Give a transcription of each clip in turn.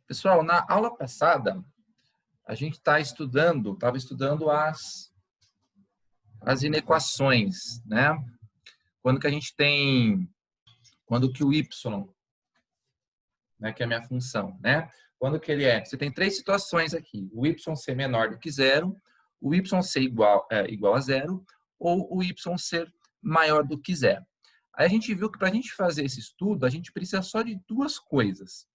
Pessoal, na aula passada, a gente estava estudando as inequações, né? Quando que a gente tem, quando que o y, né, que é a minha função, né? Quando que ele é? Você tem três situações aqui: o y ser menor do que zero, o y ser igual a zero, ou o y ser maior do que zero. Aí a gente viu que para a gente fazer esse estudo, a gente precisa só de duas coisas.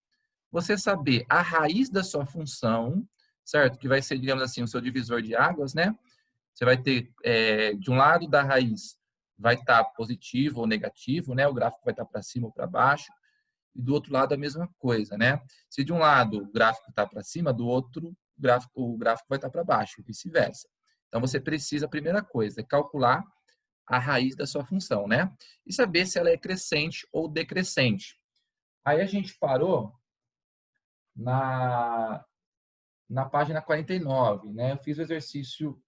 Você saber a raiz da sua função, certo? Que vai ser, digamos assim, o seu divisor de águas, né? Você vai ter, de um lado da raiz, vai estar positivo ou negativo, né? O gráfico vai estar para cima ou para baixo. E do outro lado a mesma coisa, né? Se de um lado o gráfico está para cima, do outro o gráfico vai estar para baixo, e vice-versa. Então você precisa, a primeira coisa, é calcular a raiz da sua função, né? E saber se ela é crescente ou decrescente. Aí a gente parou na página 49, né? Eu fiz o exercício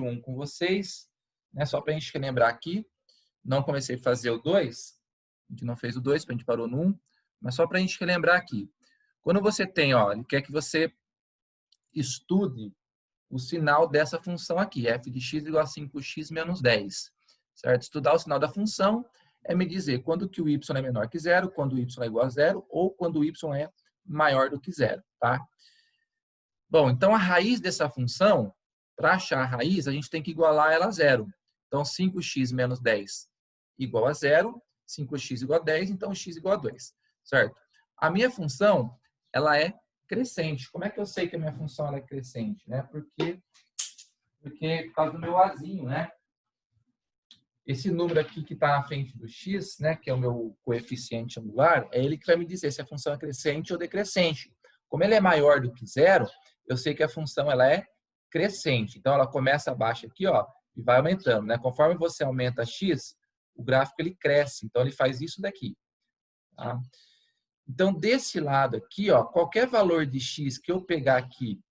1 com vocês, né? Só para a gente relembrar aqui. Não comecei a fazer o 2, a gente não fez o 2, a gente parou no 1, mas só para a gente relembrar aqui. Quando você tem, ó, ele quer que você estude o sinal dessa função aqui, f de x igual a 5x menos 10, certo? Estudar o sinal da função é me dizer quando que o y é menor que zero, quando o y é igual a zero, ou quando o y é maior do que zero, tá? Bom, então a raiz dessa função, para achar a raiz, a gente tem que igualar ela a zero. Então, 5x menos 10 igual a zero, 5x igual a 10, então x igual a 2, certo? A minha função, ela é crescente. Como é que eu sei que a minha função ela é crescente? Né? Porque por causa do meu azinho, né? Esse número aqui que está na frente do x, né, que é o meu coeficiente angular, é ele que vai me dizer se a função é crescente ou decrescente. Como ele é maior do que zero, eu sei que a função ela é crescente. Então, ela começa abaixo aqui, ó, e vai aumentando, né? Conforme você aumenta x, o gráfico ele cresce. Então, ele faz isso daqui. Tá? Então, desse lado aqui, ó, qualquer valor de x que eu pegar aqui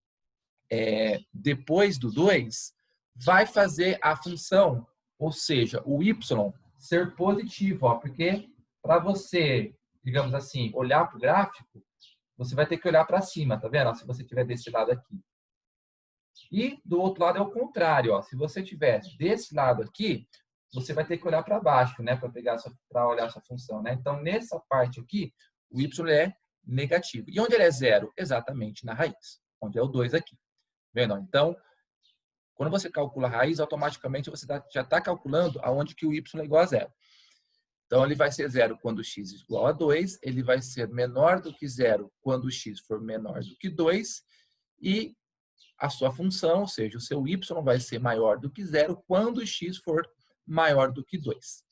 depois do 2, vai fazer a função, ou seja, o y, ser positivo, ó, porque para você, digamos assim, olhar para o gráfico, você vai ter que olhar para cima, tá vendo? Se você estiver desse lado aqui. E do outro lado é o contrário, ó. Se você estiver desse lado aqui, você vai ter que olhar para baixo, né, para olhar a sua função, né? Então, nessa parte aqui, o y é negativo. E onde ele é zero? Exatamente na raiz, onde é o 2 aqui. Vendo? Então, quando você calcula a raiz, automaticamente você já está calculando aonde que o y é igual a zero. Então, ele vai ser zero quando x é igual a 2, ele vai ser menor do que zero quando x for menor do que 2, e a sua função, ou seja, o seu y vai ser maior do que zero quando x for maior do que 2.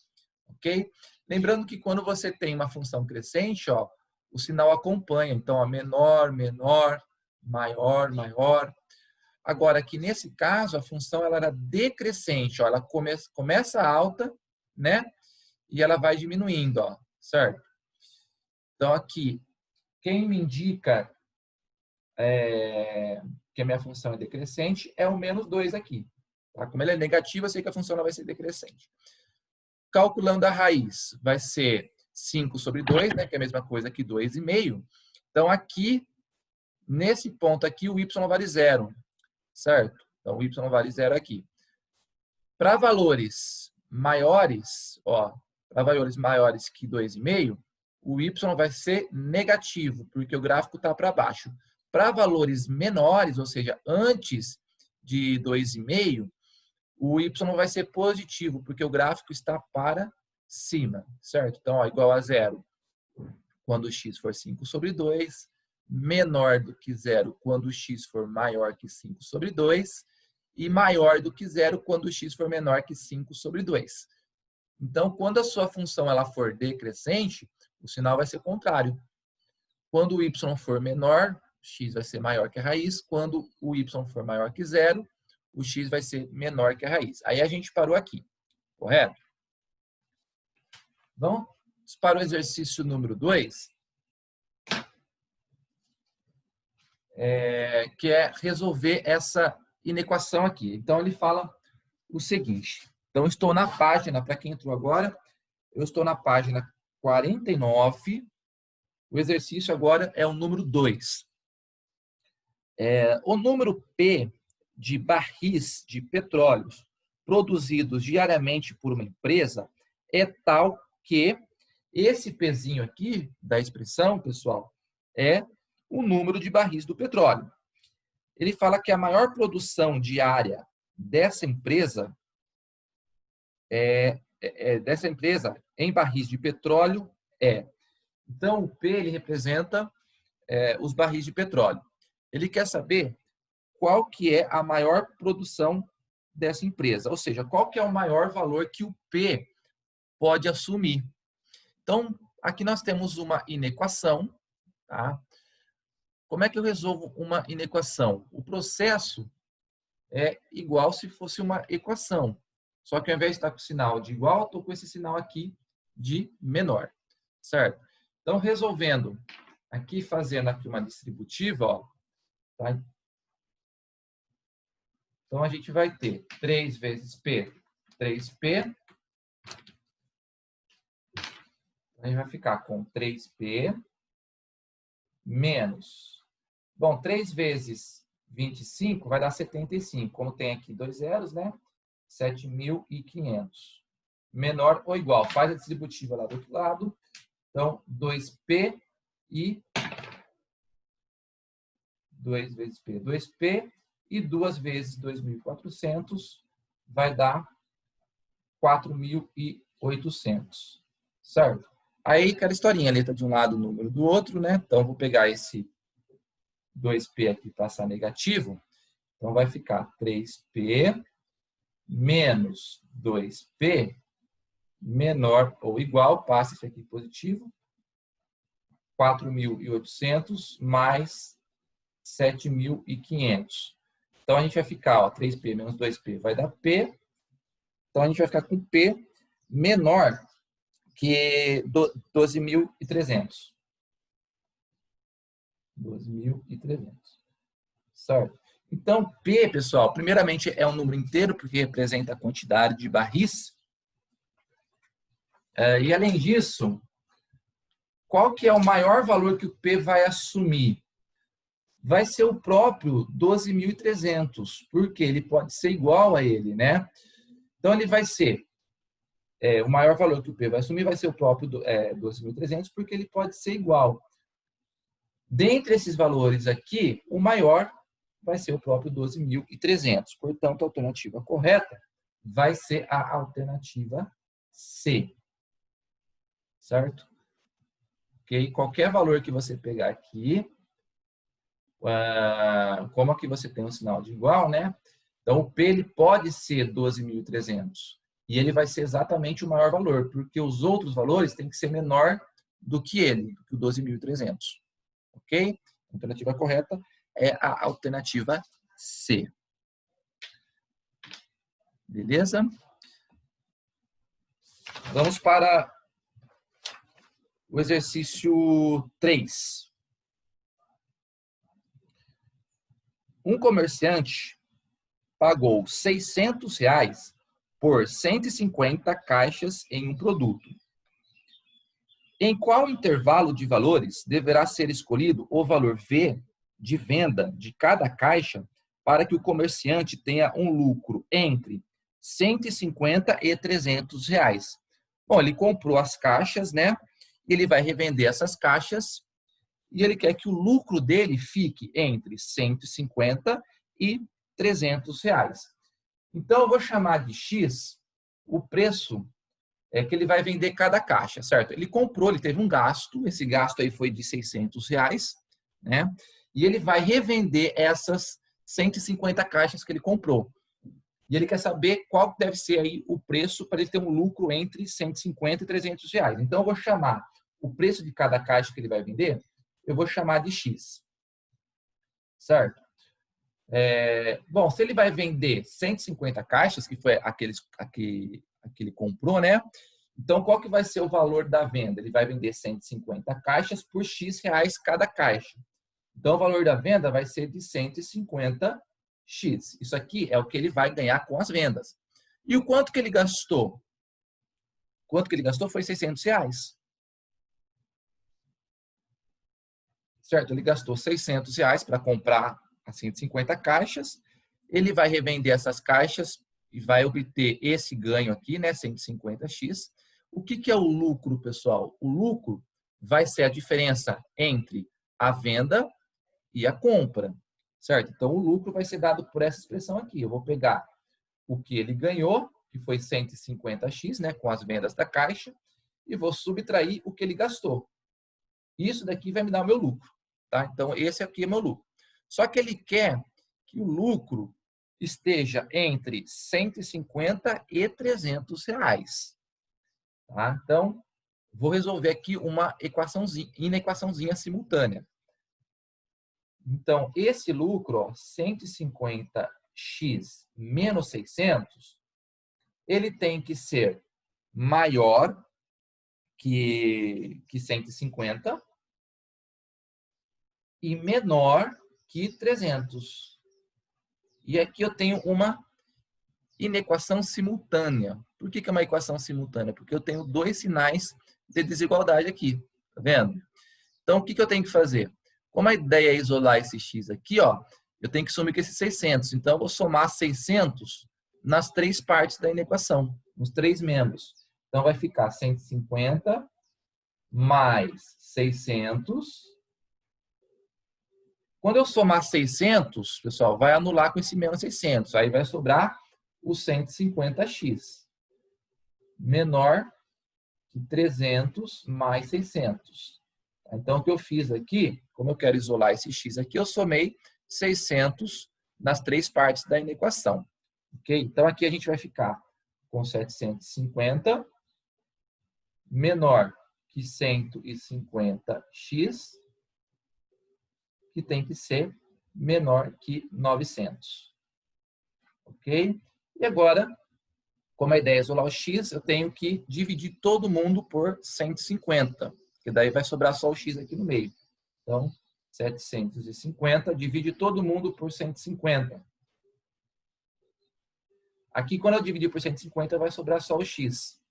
Ok? Lembrando que quando você tem uma função crescente, ó, o sinal acompanha. Então, ó, menor, menor, maior, maior. Agora, aqui nesse caso, a função ela era decrescente. Ó, ela começa alta, né? E ela vai diminuindo, ó, certo? Então, aqui, quem me indica que a minha função é decrescente é o menos 2 aqui. Tá? Como ele é negativo, eu sei que a função ela vai ser decrescente. Calculando a raiz, vai ser 5 sobre 2, né? Que é a mesma coisa que 2,5. Então, aqui, nesse ponto aqui, o y vale zero. Certo? Então, o y vale zero aqui. Para valores maiores, ó, para valores maiores que 2,5, o y vai ser negativo, porque o gráfico está para baixo. Para valores menores, ou seja, antes de 2,5, o y vai ser positivo, porque o gráfico está para cima, certo? Então, ó, igual a zero quando x for 5 sobre 2, menor do que zero quando x for maior que 5 sobre 2 e maior do que zero quando x for menor que 5 sobre 2. Então, quando a sua função ela for decrescente, o sinal vai ser contrário. Quando o y for menor, x vai ser maior que a raiz. Quando o y for maior que zero, o x vai ser menor que a raiz. Aí a gente parou aqui, correto? Vamos para o exercício número 2. Que é resolver essa inequação aqui. Então, ele fala o seguinte. Então, estou na página, para quem entrou agora, eu estou na página 49, O exercício agora é o número 2. O número P de barris de petróleo produzidos diariamente por uma empresa é tal que esse Pzinho aqui da expressão, pessoal, é o número de barris do petróleo. Ele fala que a maior produção diária dessa empresa em barris de petróleo é. Então, o P ele representa os barris de petróleo. Ele quer saber qual que é a maior produção dessa empresa, ou seja, qual que é o maior valor que o P pode assumir. Então, aqui nós temos uma inequação, tá? Como é que eu resolvo uma inequação? O processo é igual se fosse uma equação, só que ao invés de estar com o sinal de igual, eu estou com esse sinal aqui de menor, certo? Então, resolvendo aqui, fazendo aqui uma distributiva, ó, tá? Então, a gente vai ter 3 vezes P, 3P. A gente vai ficar com 3P menos... Bom, 3 vezes 25 vai dar 75. Como tem aqui 2 zeros, né? 7.500. Menor ou igual. Faz a distributiva lá do outro lado. Então, 2P e 2 vezes P. 2P e 2 vezes 2.400 vai dar 4.800. Certo? Aí, aquela historinha, letra de um lado, número do outro, né? Então, vou pegar esse 2P aqui, passar negativo. Então, vai ficar 3P menos 2P menor ou igual, passa esse aqui positivo, 4.800 mais 7.500. Então, a gente vai ficar, ó, 3P menos 2P vai dar P. Então, a gente vai ficar com P menor que 12.300. 12.300. Certo? Então, P, pessoal, primeiramente é um número inteiro, porque representa a quantidade de barris. E, além disso, qual que é o maior valor que o P vai assumir? Vai ser o próprio 12.300, porque ele pode ser igual a ele, né? Então, ele vai ser, o maior valor que o P vai assumir vai ser o próprio 12.300, porque ele pode ser igual. Dentre esses valores aqui, o maior vai ser o próprio 12.300. Portanto, a alternativa correta vai ser a alternativa C. Certo? Ok? Qualquer valor que você pegar aqui, como aqui você tem um sinal de igual, né? Então, o P ele pode ser 12.300. E ele vai ser exatamente o maior valor, porque os outros valores têm que ser menor do que ele, do que o 12.300. Ok? A alternativa correta é a alternativa C. Beleza? Vamos para o exercício 3. Um comerciante pagou R$600 por 150 caixas em um produto. Em qual intervalo de valores deverá ser escolhido o valor V de venda de cada caixa para que o comerciante tenha um lucro entre 150 e R$300? Bom, ele comprou as caixas, né? Ele vai revender essas caixas e ele quer que o lucro dele fique entre 150 e R$300. Então, eu vou chamar de X o preço que ele vai vender cada caixa, certo? Ele comprou, ele teve um gasto, esse gasto aí foi de R$600, né? E ele vai revender essas 150 caixas que ele comprou. E ele quer saber qual deve ser aí o preço para ele ter um lucro entre 150 e R$300. Então, eu vou chamar o preço de cada caixa que ele vai vender, eu vou chamar de X. Certo? Bom, se ele vai vender 150 caixas, que foi aqueles que ele comprou, né? Então, qual que vai ser o valor da venda? Ele vai vender 150 caixas por X reais cada caixa. Então, o valor da venda vai ser de 150X. Isso aqui é o que ele vai ganhar com as vendas. E o quanto que ele gastou? Quanto que ele gastou foi R$600. certo? Ele gastou R$600 para comprar as 150 caixas, ele vai revender essas caixas e vai obter esse ganho aqui, né, 150x. O que é o lucro, pessoal? O lucro vai ser a diferença entre a venda e a compra, certo? Então, o lucro vai ser dado por essa expressão aqui. Eu vou pegar o que ele ganhou, que foi 150x, né, com as vendas da caixa, e vou subtrair o que ele gastou. Isso daqui vai me dar o meu lucro, tá? Então, esse aqui é meu lucro. Só que ele quer que o lucro esteja entre 150 e R$300, tá? Então, vou resolver aqui uma inequaçãozinha simultânea. Então, esse lucro, ó, 150x menos 600, ele tem que ser maior que 150 e menor que 300. E aqui eu tenho uma inequação simultânea. Por que é uma equação simultânea? Porque eu tenho dois sinais de desigualdade aqui, tá vendo? Então, o que eu tenho que fazer? Como a ideia é isolar esse x aqui, ó, eu tenho que sumir com esses 600. Então, eu vou somar 600 nas três partes da inequação, nos três membros. Então, vai ficar 150 mais 600. Quando eu somar 600, pessoal, vai anular com esse menos 600. Aí vai sobrar o 150x. Menor que 300 mais 600. Então, o que eu fiz aqui, como eu quero isolar esse x aqui, eu somei 600 nas três partes da inequação. Ok? Então, aqui a gente vai ficar com 750 menor que 150x, que tem que ser menor que 900. Ok? E agora, como a ideia é isolar o x, eu tenho que dividir todo mundo por 150, que daí vai sobrar só o x aqui no meio. Então, 750 divide todo mundo por 150. Aqui, quando eu dividir por 150, vai sobrar só o x.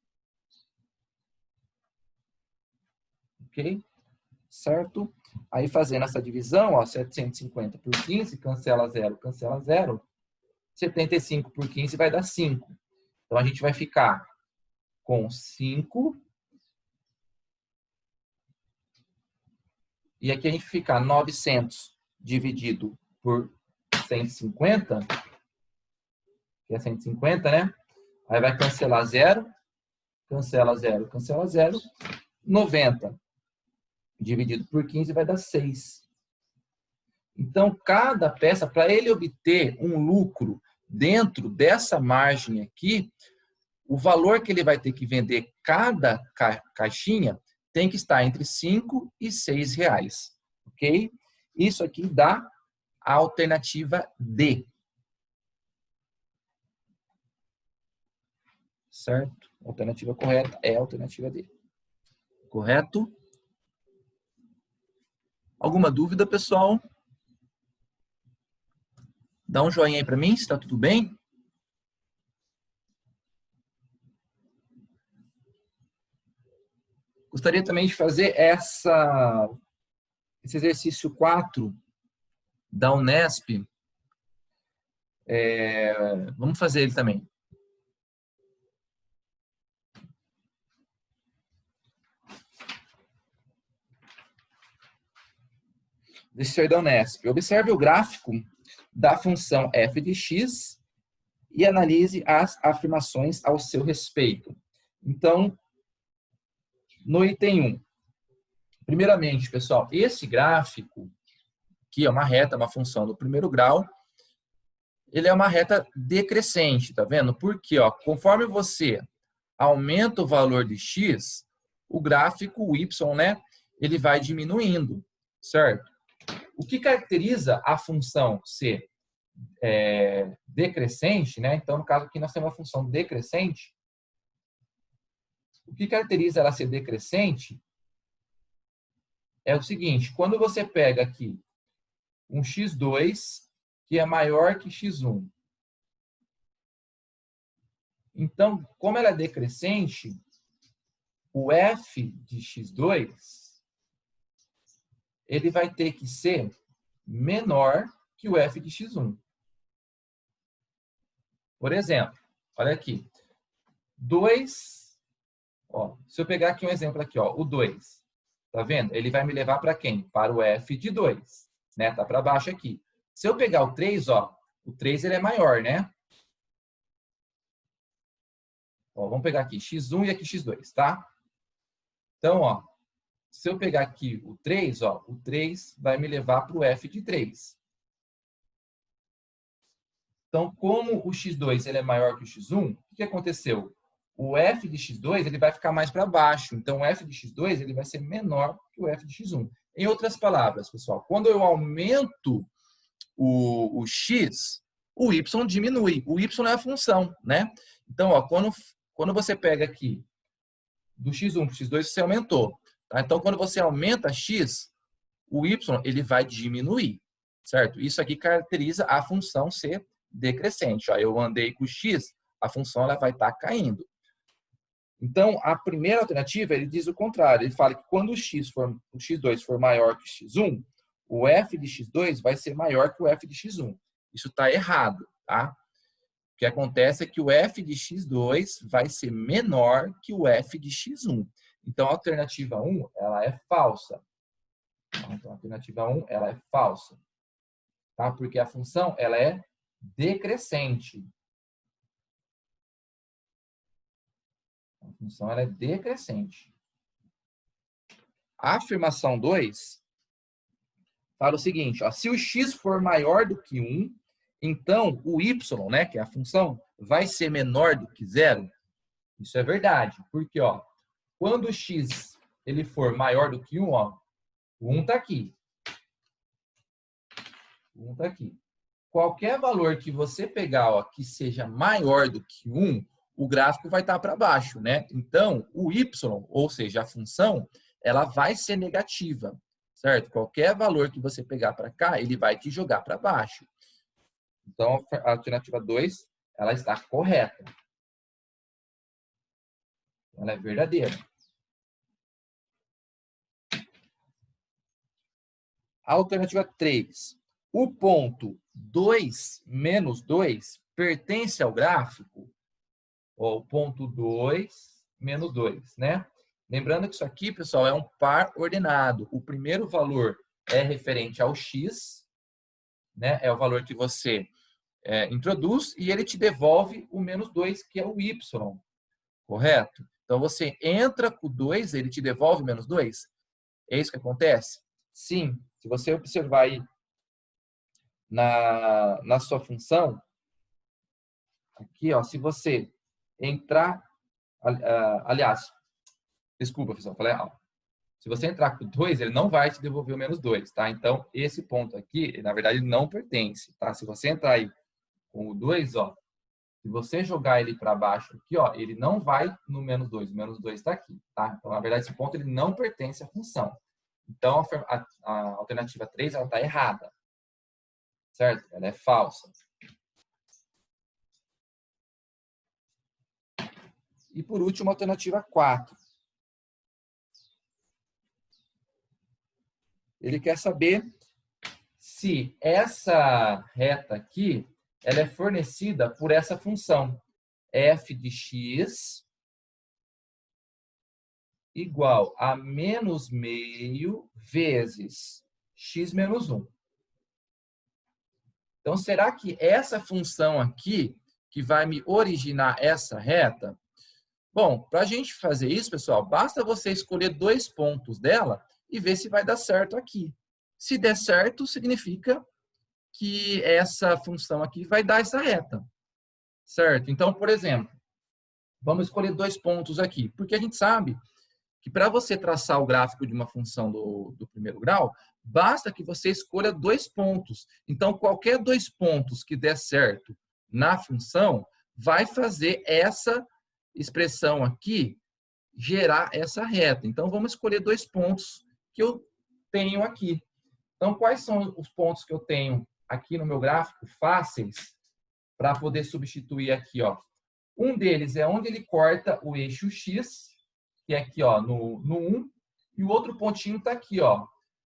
Ok? Certo? Aí, fazendo essa divisão, ó, 750 por 15, cancela 0, cancela 0. 75 por 15 vai dar 5. Então, a gente vai ficar com 5. E aqui a gente fica 900 dividido por 150, que é 150, né? Aí vai cancelar 0, cancela 0, cancela 0. 90 dividido por 15 vai dar 6. Então, cada peça, para ele obter um lucro dentro dessa margem aqui, o valor que ele vai ter que vender cada caixinha tem que estar entre 5 e 6 reais. Ok? Isso aqui dá a alternativa D. Certo? A alternativa correta é a alternativa D. Correto? Alguma dúvida, pessoal? Dá um joinha aí para mim, se está tudo bem. Gostaria também de fazer esse exercício 4 da Unesp. Vamos fazer ele também. Exercício da Unesp. Observe o gráfico da função f de x e analise as afirmações ao seu respeito. Então, no item 1. Primeiramente, pessoal, esse gráfico, que é uma reta, uma função do primeiro grau, ele é uma reta decrescente, tá vendo? Porque, ó, conforme você aumenta o valor de x, o gráfico, o y, né, ele vai diminuindo, certo? O que caracteriza a função ser decrescente, né? Então, no caso aqui, nós temos uma função decrescente. O que caracteriza ela ser decrescente é o seguinte: quando você pega aqui um x2 que é maior que x1. Então, como ela é decrescente, o f de x2 ele vai ter que ser menor que o f de x1. Por exemplo, olha aqui. 2, ó, se eu pegar aqui um exemplo aqui, ó, o 2, tá vendo? Ele vai me levar para quem? Para o f de 2, né? Tá para baixo aqui. Se eu pegar o 3, ó, o 3 ele é maior, né? Ó, vamos pegar aqui x1 e aqui x2, tá? Então, ó, se eu pegar aqui o 3, ó, o 3 vai me levar para o f de 3. Então, como o x2 ele é maior que o x1, o que aconteceu? O f de x2 ele vai ficar mais para baixo. Então, o f de x2 ele vai ser menor que o f de x1. Em outras palavras, pessoal, quando eu aumento o x, o y diminui. O y é a função, né? Então, ó, quando você pega aqui do x1 para o x2, você aumentou. Tá? Então, quando você aumenta x, o y ele vai diminuir, certo? Isso aqui caracteriza a função ser decrescente. Ó, eu andei com o x, a função ela vai estar caindo. Então, a primeira alternativa, ele diz o contrário. Ele fala que quando o x2 for maior que x1, o f de x2 vai ser maior que o f de x1. Isso está errado, tá? O que acontece é que o f de x2 vai ser menor que o f de x1. Então, a alternativa 1, ela é falsa. Então, a alternativa 1, ela é falsa. Tá? Porque a função, ela é decrescente. A função, ela é decrescente. A afirmação 2 fala o seguinte, ó, se o x for maior do que 1, então o y, né, que é a função, vai ser menor do que 0. Isso é verdade, porque ó, quando o x ele for maior do que 1, ó, o 1 está aqui. O 1 está aqui. Qualquer valor que você pegar ó, que seja maior do que 1, o gráfico vai estar para baixo, né? Então, o y, ou seja, a função, ela vai ser negativa, certo? Qualquer valor que você pegar para cá, ele vai te jogar para baixo. Então, a alternativa 2, ela está correta. Ela é verdadeira. A alternativa 3. O ponto 2 menos 2 pertence ao gráfico? Ó, o ponto 2 menos 2, né? Lembrando que isso aqui, pessoal, é um par ordenado. O primeiro valor é referente ao x, né? É o valor que você introduz e ele te devolve o menos 2, que é o y, correto? Então, você entra com o 2, ele te devolve menos 2? É isso que acontece? Sim. Se você observar aí na sua função, aqui, ó, se você entrar, aliás, desculpa, pessoal, falei errado. Se você entrar com 2, ele não vai te devolver o menos 2, tá? Então, esse ponto aqui, na verdade, não pertence, tá? Se você entrar aí com o 2, ó, se você jogar ele para baixo aqui, ó, ele não vai no menos 2. O menos 2 está aqui, tá? Então, na verdade, esse ponto ele não pertence à função. Então, a alternativa 3, ela está errada. Certo? Ela é falsa. E, por último, a alternativa 4. Ele quer saber se essa reta aqui ela é fornecida por essa função f de x igual a menos meio vezes x menos 1. Então, será que essa função aqui que vai me originar essa reta? Bom, para a gente fazer isso, pessoal, basta você escolher 2 pontos dela e ver se vai dar certo aqui. Se der certo, significa que essa função aqui vai dar essa reta, certo? Então, por exemplo, vamos escolher 2 pontos aqui, porque a gente sabe que para você traçar o gráfico de uma função do primeiro grau, basta que você escolha 2 pontos. Então, qualquer 2 pontos que der certo na função vai fazer essa expressão aqui gerar essa reta. Então, vamos escolher 2 pontos que eu tenho aqui. Então, quais são os pontos que eu tenho aqui no meu gráfico fáceis para poder substituir aqui, ó? Um deles é onde ele corta o eixo X, que é aqui, ó, no 1, e o outro pontinho está aqui, ó,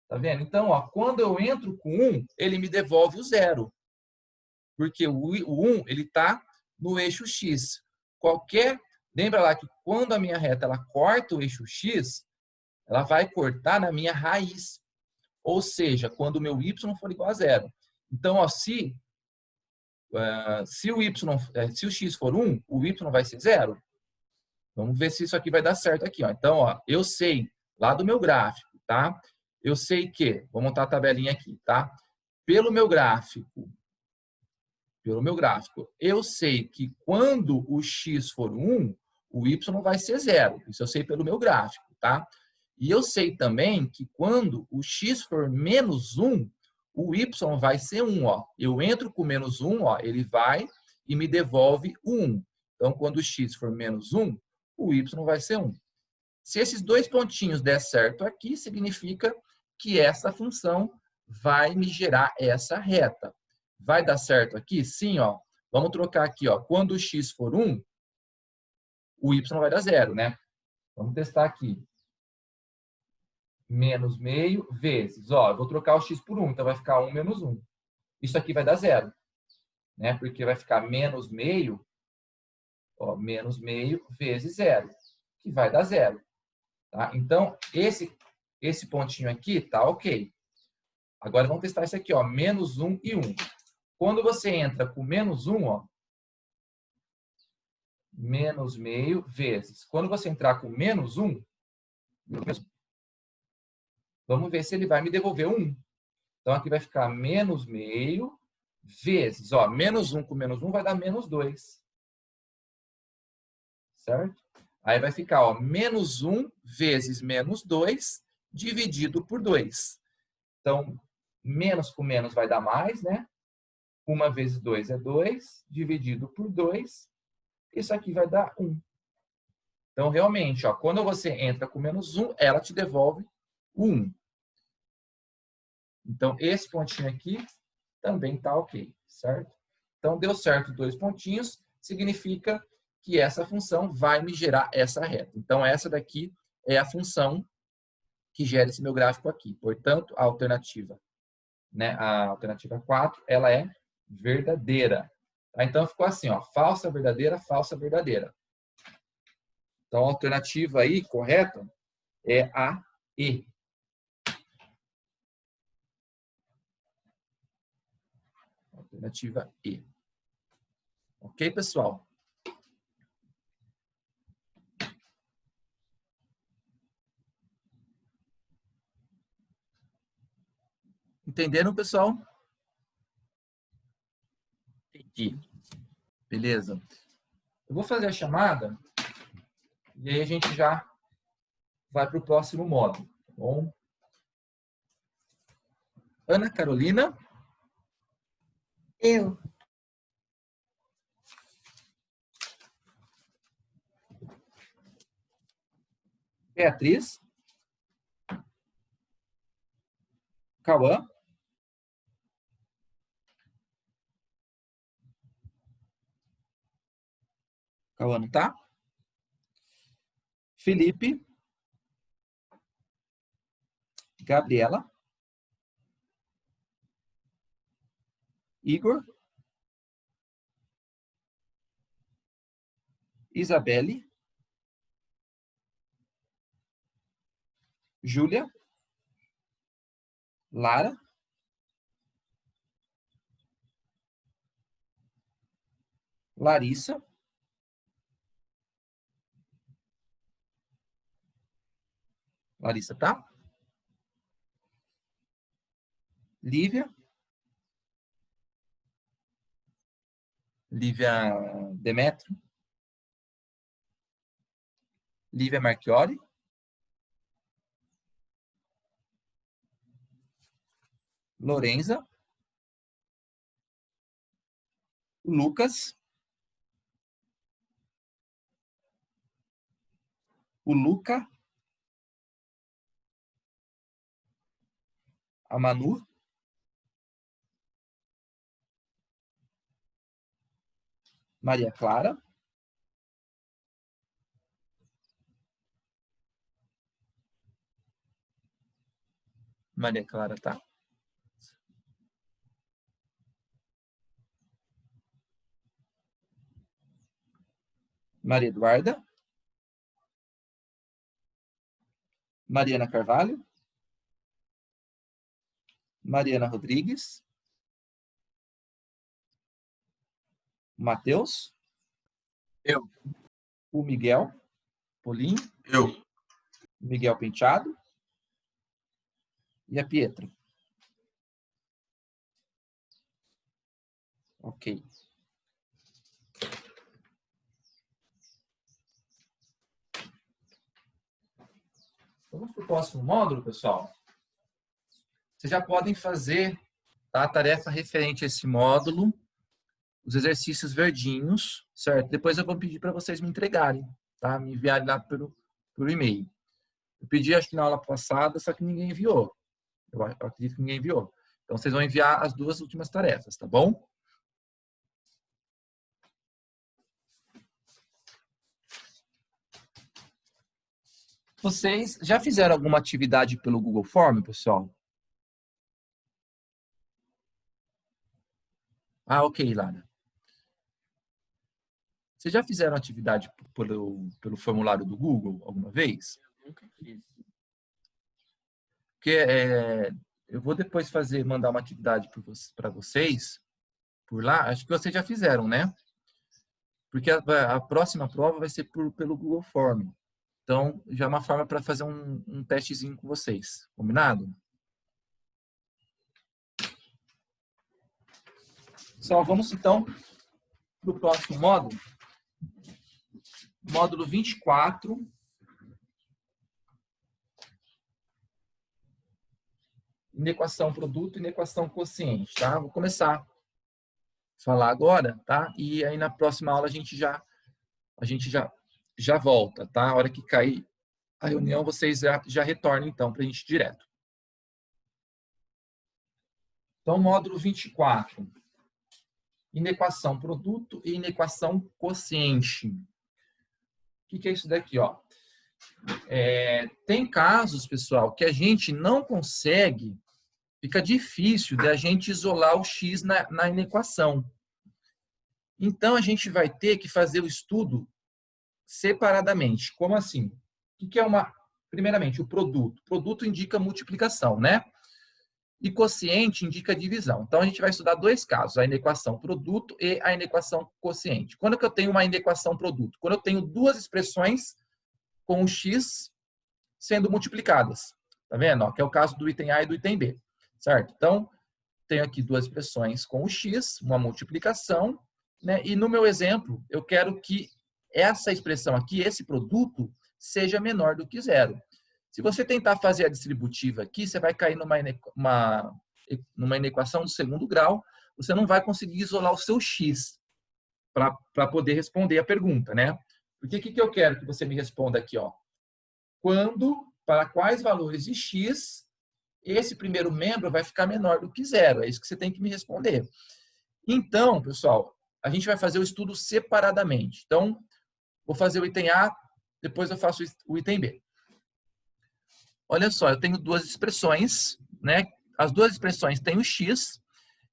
Tá vendo? Então, ó, quando eu entro com 1, ele me devolve o 0. Porque o 1 ele está no eixo X. Lembra lá que quando a minha reta ela corta o eixo X, ela vai cortar na minha raiz. Ou seja, quando o meu y for igual a 0. Então, ó, se o x for 1, o y vai ser 0. Vamos ver se isso aqui vai dar certo aqui. Ó. Então, ó, eu sei lá do meu gráfico, tá? Eu sei que, vou montar a tabelinha aqui, tá? Pelo meu gráfico, eu sei que quando o x for 1, o y vai ser 0. Isso eu sei pelo meu gráfico, tá? E eu sei também que quando o x for menos 1, o y vai ser 1. Ó. Eu entro com menos 1, ó, ele vai e me devolve o 1. Então, quando o x for menos 1, o y vai ser 1. Se esses dois pontinhos der certo aqui, significa que essa função vai me gerar essa reta. Vai dar certo aqui? Sim, ó. Vamos trocar aqui, ó. Quando o x for 1, o y vai dar 0, né? Vamos testar aqui. Menos meio vezes, ó, eu vou trocar o x por 1, então vai ficar 1 menos 1. Isso aqui vai dar 0, né? Porque vai ficar menos meio, ó, menos meio vezes 0, que vai dar 0. Tá? Então, esse pontinho aqui tá ok. Agora vamos testar isso aqui, ó, menos 1 e 1. Quando você entra com menos 1, ó, menos meio vezes. Quando você entrar com menos 1, vamos ver se ele vai me devolver 1. Então, aqui vai ficar menos meio vezes, ó, menos 1 com menos 1 vai dar menos 2. Certo? Aí vai ficar, ó, menos 1 vezes menos 2 dividido por 2. Então, menos com menos vai dar mais, né? 1 vezes 2 é 2, dividido por 2, isso aqui vai dar 1. Então, realmente, ó, quando você entra com menos 1, ela te devolve 1. Então, esse pontinho aqui também está ok, certo? Então, deu certo 2 pontinhos, significa que essa função vai me gerar essa reta. Então, essa daqui é a função que gera esse meu gráfico aqui. Portanto, a alternativa, né, a alternativa 4, ela é verdadeira. Tá? Então, ficou assim, ó, falsa, verdadeira, falsa, verdadeira. Então, a alternativa aí, correta, é a E. Alternativa E. Ok, pessoal? Entenderam, pessoal? Entendi. Beleza. Eu vou fazer a chamada e aí a gente já vai para o próximo módulo. Tá bom? Ana Carolina. Eu. Beatriz. Cauã. Cauã não tá? Felipe. Gabriela. Igor. Isabelle. Júlia. Lara. Larissa. Larissa, tá? Lívia. Lívia Demetrio. Lívia Marchiori. Lorenza. Lucas. O Luca. A Manu. Maria Clara. Maria Clara, tá? Maria Eduarda. Mariana Carvalho. Mariana Rodrigues. Matheus. Eu. O Miguel. Polim. Eu. Miguel Penteado. E a Pietra. Ok. Vamos para o próximo módulo, pessoal. Vocês já podem fazer, tá, a tarefa referente a esse módulo, os exercícios verdinhos, certo? Depois eu vou pedir para vocês me entregarem, tá? Me enviarem lá pelo e-mail. Eu pedi, acho que na aula passada, só que ninguém enviou. Eu acredito que ninguém enviou. Então, vocês vão enviar as 2 últimas tarefas, tá bom? Vocês já fizeram alguma atividade pelo Google Form, pessoal? Ah, ok, Lara. Vocês já fizeram atividade pelo formulário do Google alguma vez? Nunca fiz. Porque eu vou depois mandar uma atividade para vocês por lá. Acho que vocês já fizeram, né? Porque a próxima prova vai ser pelo Google Form. Então, já é uma forma para fazer um testezinho com vocês. Combinado? Só vamos, então, para o próximo módulo. Módulo 24. Inequação produto e inequação quociente, tá? Vou começar a falar agora, tá? E aí na próxima aula a gente já volta, tá? A hora que cair a reunião, vocês já retornam, então, para a gente direto. Então, módulo 24. Inequação produto e inequação quociente. O que é isso daqui, ó? Tem casos, pessoal, que a gente não consegue, fica difícil de a gente isolar o x na inequação. Então, a gente vai ter que fazer o estudo separadamente. Como assim? O que é primeiramente, o produto. Produto indica multiplicação, né? E quociente indica divisão. Então, a gente vai estudar 2 casos, a inequação produto e a inequação quociente. Quando que eu tenho uma inequação produto? Quando eu tenho 2 expressões com o x sendo multiplicadas. Tá vendo? Ó, que é o caso do item A e do item B. Certo? Então, tenho aqui 2 expressões com o x, uma multiplicação, né? E no meu exemplo, eu quero que essa expressão aqui, esse produto, seja menor do que 0. Se você tentar fazer a distributiva aqui, você vai cair numa inequação do 2º grau, você não vai conseguir isolar o seu x para poder responder a pergunta, né? Porque o que eu quero que você me responda aqui, ó? Para quais valores de x, esse primeiro membro vai ficar menor do que 0? É isso que você tem que me responder. Então, pessoal, a gente vai fazer o estudo separadamente. Então, vou fazer o item A, depois eu faço o item B. Olha só, eu tenho 2 expressões, né? As 2 expressões têm o x,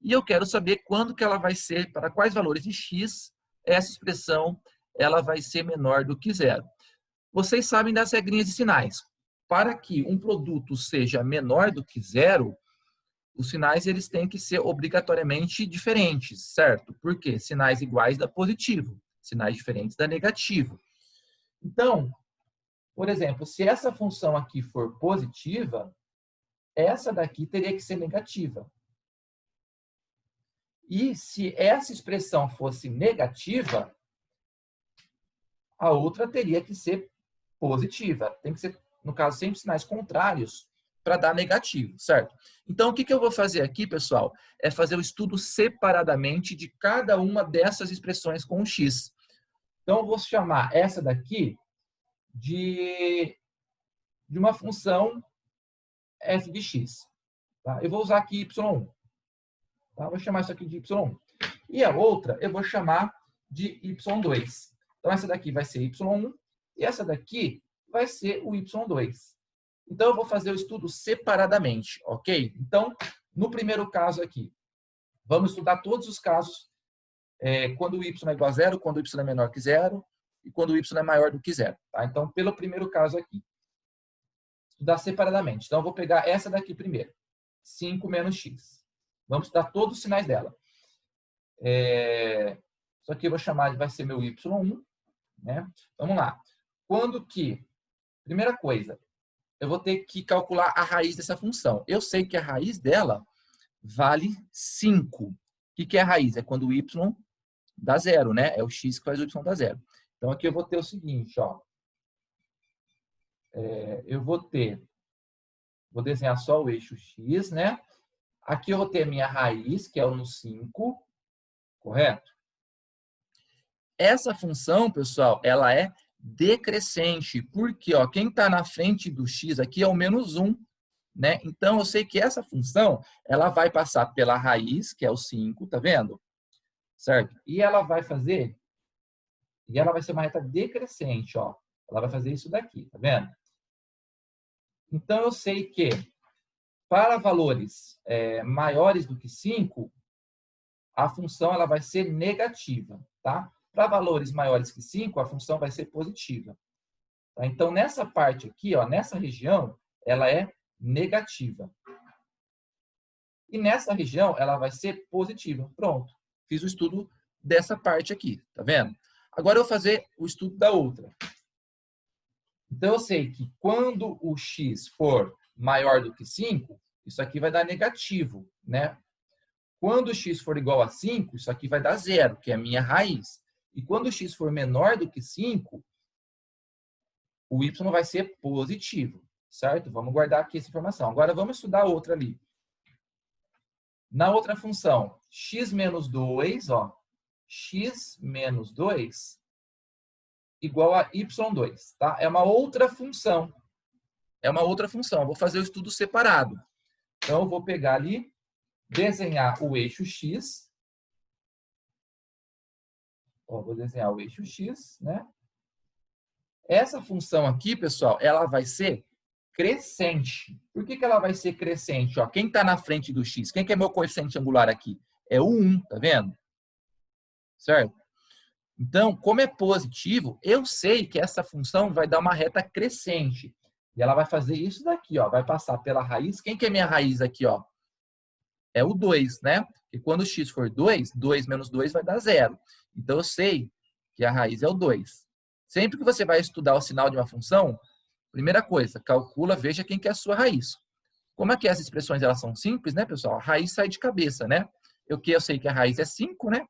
e eu quero saber quando que ela vai ser, para quais valores de x, essa expressão ela vai ser menor do que 0. Vocês sabem das regrinhas de sinais. Para que um produto seja menor do que 0, os sinais eles têm que ser obrigatoriamente diferentes, certo? Por quê? Sinais iguais dá positivo, sinais diferentes dá negativo. Então, por exemplo, se essa função aqui for positiva, essa daqui teria que ser negativa. E se essa expressão fosse negativa, a outra teria que ser positiva. Tem que ser, no caso, sempre sinais contrários para dar negativo, certo? Então, o que eu vou fazer aqui, pessoal, é fazer o estudo separadamente de cada uma dessas expressões com o x. Então, eu vou chamar essa daqui de uma função f de x. Tá? Eu vou usar aqui y1. Tá? Vou chamar isso aqui de y1. E a outra eu vou chamar de y2. Então, essa daqui vai ser y1 e essa daqui vai ser o y2. Então, eu vou fazer o estudo separadamente, ok? Então, no primeiro caso aqui, vamos estudar todos os casos quando o y é igual a zero, quando o y é menor que zero e quando o y é maior do que zero. Tá? Então, pelo primeiro caso aqui, estudar separadamente. Então, eu vou pegar essa daqui primeiro, 5 menos x. Vamos estudar todos os sinais dela. Isso aqui eu vou chamar de, vai ser meu y1. Né? Vamos lá. Quando que, primeira coisa, eu vou ter que calcular a raiz dessa função. Eu sei que a raiz dela vale 5. O que é a raiz? É quando o y dá zero, né? É o x que faz o y dar zero. Então, aqui eu vou ter o seguinte, ó. Eu vou desenhar só o eixo x, né? Aqui eu vou ter a minha raiz, que é o no 5, correto? Essa função, pessoal, ela é decrescente, porque ó, quem está na frente do x aqui é o menos 1, né? Então, eu sei que essa função, ela vai passar pela raiz, que é o 5, tá vendo? Certo? E ela vai ser uma reta decrescente, ó. Ela vai fazer isso daqui, tá vendo? Então, eu sei que para valores maiores do que 5, a função ela vai ser negativa, tá? Para valores maiores que 5, a função vai ser positiva. Tá? Então, nessa parte aqui, ó, nessa região, ela é negativa. E nessa região, ela vai ser positiva. Pronto. Fiz o estudo dessa parte aqui, tá vendo? Agora eu vou fazer o estudo da outra. Então, eu sei que quando o x for maior do que 5, isso aqui vai dar negativo, né? Quando o x for igual a 5, isso aqui vai dar zero, que é a minha raiz. E quando o x for menor do que 5, o y vai ser positivo, certo? Vamos guardar aqui essa informação. Agora, vamos estudar outra ali. Na outra função, x menos 2, ó, x menos 2 igual a y2, tá? É uma outra função. É uma outra função. Eu vou fazer o estudo separado. Então, eu vou pegar ali, desenhar o eixo x. Ó, vou desenhar o eixo x, né? Essa função aqui, pessoal, ela vai ser crescente. Por que ela vai ser crescente? Ó, quem está na frente do x? Quem que é meu coeficiente angular aqui? É o 1, tá vendo? Certo? Então, como é positivo, eu sei que essa função vai dar uma reta crescente. E ela vai fazer isso daqui, ó. Vai passar pela raiz. Quem que é minha raiz aqui, ó? É o 2, né? E quando o x for 2, 2 menos 2 vai dar 0. Então, eu sei que a raiz é o 2. Sempre que você vai estudar o sinal de uma função, primeira coisa, calcula, veja quem que é a sua raiz. Como é que essas expressões elas são simples, né, pessoal? A raiz sai de cabeça, né? Eu sei que a raiz é 5, né?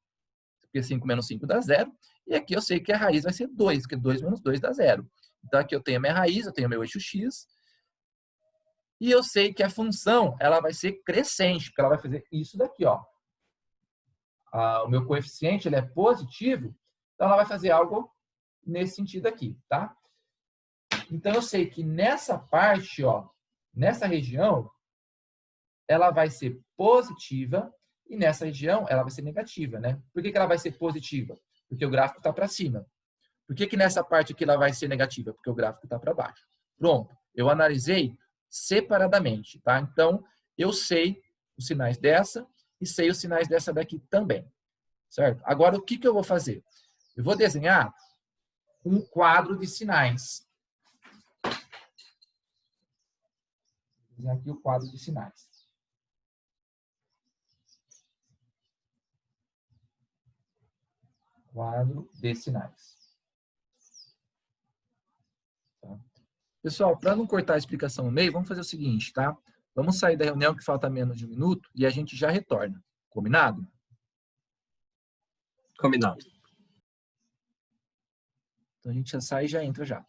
Porque 5 menos 5 dá 0. E aqui eu sei que a raiz vai ser 2, porque 2 menos 2 dá 0. Então, aqui eu tenho a minha raiz, eu tenho o meu eixo x. E eu sei que a função ela vai ser crescente, porque ela vai fazer isso daqui, ó. O meu coeficiente ele é positivo, então ela vai fazer algo nesse sentido aqui, tá? Então, eu sei que nessa parte, ó, nessa região, ela vai ser positiva e nessa região ela vai ser negativa, né? Por que ela vai ser positiva? Porque o gráfico está para cima. Por que nessa parte aqui ela vai ser negativa? Porque o gráfico está para baixo. Pronto. Eu analisei separadamente, tá? Então, eu sei os sinais dessa e sei os sinais dessa daqui também, certo? Agora, o que eu vou fazer? Eu vou desenhar um quadro de sinais. Vou desenhar aqui o quadro de sinais. Quadro de sinais. Tá? Pessoal, para não cortar a explicação no meio, vamos fazer o seguinte, tá? Vamos sair da reunião que falta menos de 1 minuto e a gente já retorna. Combinado? Combinado. Então a gente já sai e já entra já.